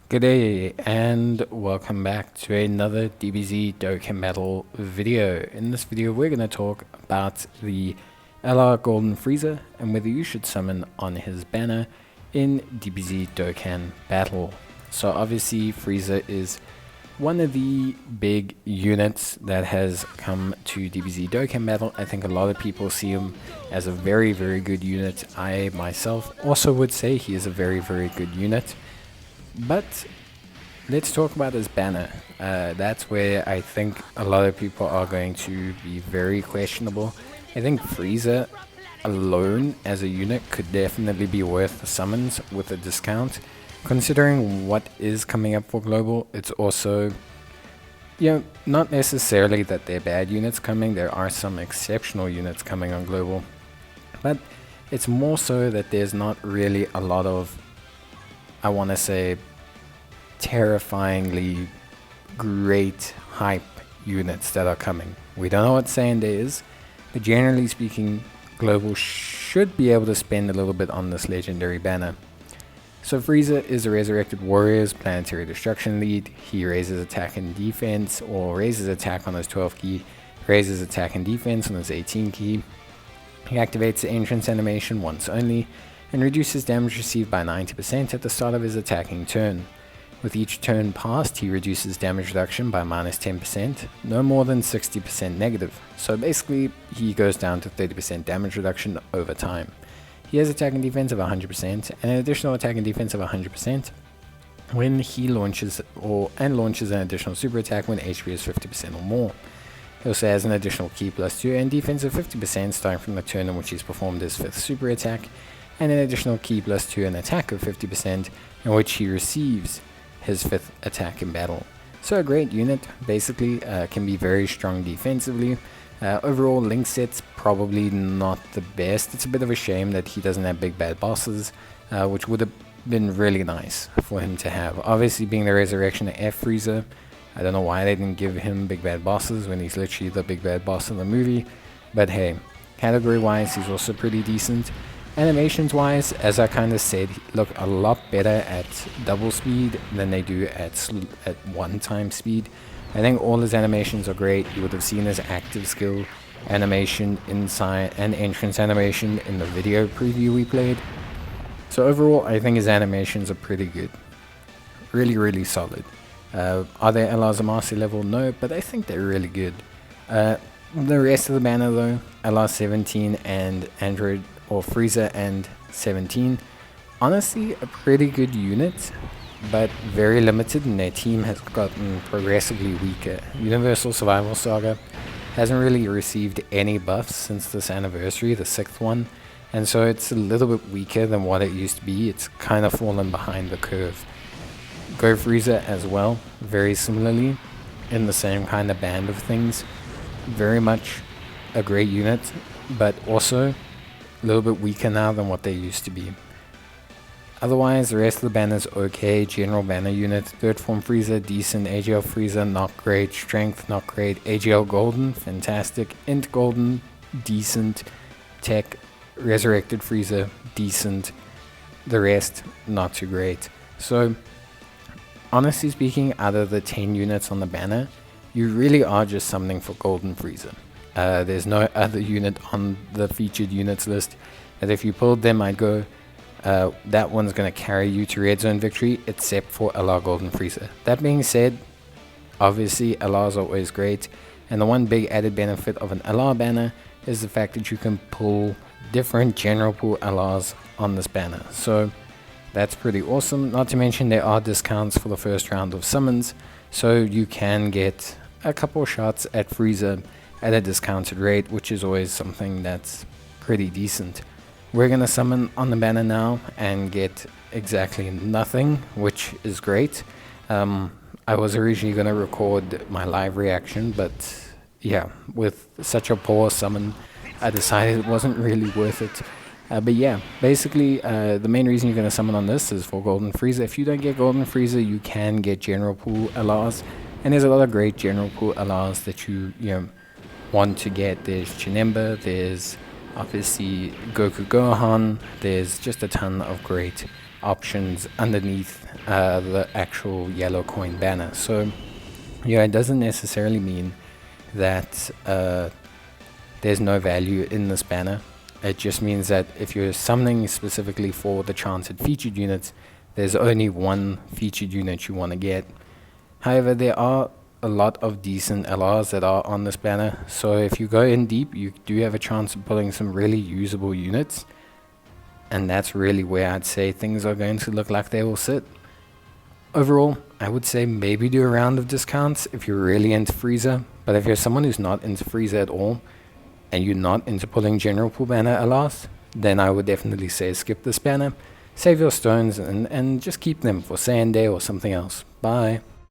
G'day and welcome back to another DBZ Dokkan Battle video. In this video we're going to talk about the LR Golden Frieza and whether you should summon on his banner in DBZ Dokkan Battle. So obviously Frieza is one of the big units that has come to DBZ Dokkan Battle. I think a lot of people see him as a very good unit. I myself also would say he is a very good unit. But let's talk about his banner. That's where I think a lot of people are going to be very questionable. I think Frieza alone as a unit could definitely be worth the summons with a discount. Considering what is coming up for Global, it's also, not necessarily that they're bad units coming. There are some exceptional units coming on Global. But it's more so that there's not really a lot of, I want to say, terrifyingly great hype units that are coming. We don't know what Sand is, but generally speaking, Global should be able to spend a little bit on this legendary banner. So Frieza is a Resurrected Warrior's Planetary Destruction lead. He raises attack and defense, or raises attack on his 12 key, raises attack and defense on his 18 key. He activates the entrance animation once only, and reduces damage received by 90% at the start of his attacking turn. With each turn passed, he reduces damage reduction by minus 10%, no more than 60% negative, so basically he goes down to 30% damage reduction over time. He has attack and defense of 100% and an additional attack and defense of 100% when he launches launches an additional super attack when HP is 50% or more. He also has an additional key +2 and defense of 50% starting from the turn in which he's performed his 5th super attack, and an additional key +2 and attack of 50% in which he receives his 5th attack in battle. So a great unit, basically, can be very strong defensively. Overall, link set's probably not the best. It's a bit of a shame that he doesn't have big bad bosses, which would have been really nice for him to have. Obviously, being the resurrection of F Frieza, I don't know why they didn't give him big bad bosses when he's literally the big bad boss in the movie. But hey, category wise, he's also pretty decent. Animations wise, as I kind of said, look a lot better at double speed than they do at 1x speed. I think all his animations are great. You would have seen his active skill animation inside and entrance animation in the video preview we played. So overall, I think his animations are pretty good. Really solid. Are they LR's a master level? No, but I think they're really good. The rest of the banner though, LR 17 and Android or Frieza and 17, honestly a pretty good unit, but very limited, and their team has gotten progressively weaker. Universal Survival Saga hasn't really received any buffs since this anniversary, the 6th one, and so it's a little bit weaker than what it used to be. It's kind of fallen behind the curve. Go Frieza as well, very similarly, in the same kind of band of things. Very much a great unit, but also a little bit weaker now than what they used to be. Otherwise, the rest of the banner's okay. General banner unit, Third Form Frieza, decent. AGL Frieza, not great. Strength, not great. AGL Golden, fantastic. Int Golden, decent. Tech, Resurrected Frieza, decent. The rest, not too great. So, honestly speaking, out of the 10 units on the banner, you really are just summoning for Golden Frieza. There's no other unit on the featured units list that if you pulled them, I'd go, that one's going to carry you to red zone victory, except for LR Golden Frieza. That being said, obviously LR is always great, and the one big added benefit of an LR banner is the fact that you can pull different general pool LRs on this banner. So that's pretty awesome. Not to mention there are discounts for the first round of summons, so you can get a couple shots at Frieza at a discounted rate, which is always something that's pretty decent. We're gonna summon on the banner now and get exactly nothing, which is great. I was originally gonna record my live reaction, but yeah, with such a poor summon, I decided it wasn't really worth it. But yeah, basically the main reason you're gonna summon on this is for Golden Frieza. If you don't get Golden Frieza, you can get General Pool LRs, and there's a lot of great General Pool LRs that you want to get. There's Chinemba, there's obviously Goku Gohan, there's just a ton of great options underneath the actual yellow coin banner. So yeah, it doesn't necessarily mean that there's no value in this banner. It just means that if you're summoning specifically for the chanted featured units, there's only one featured unit you want to get. However, there are a lot of decent LRs that are on this banner, so if you go in deep, you do have a chance of pulling some really usable units, and that's really where I'd say things are going to look like they will sit. Overall, I would say maybe do a round of discounts if you're really into Frieza, but if you're someone who's not into Frieza at all, and you're not into pulling general pool banner LRs, then I would definitely say skip this banner, save your stones, and just keep them for Saiyan Day or something else. Bye.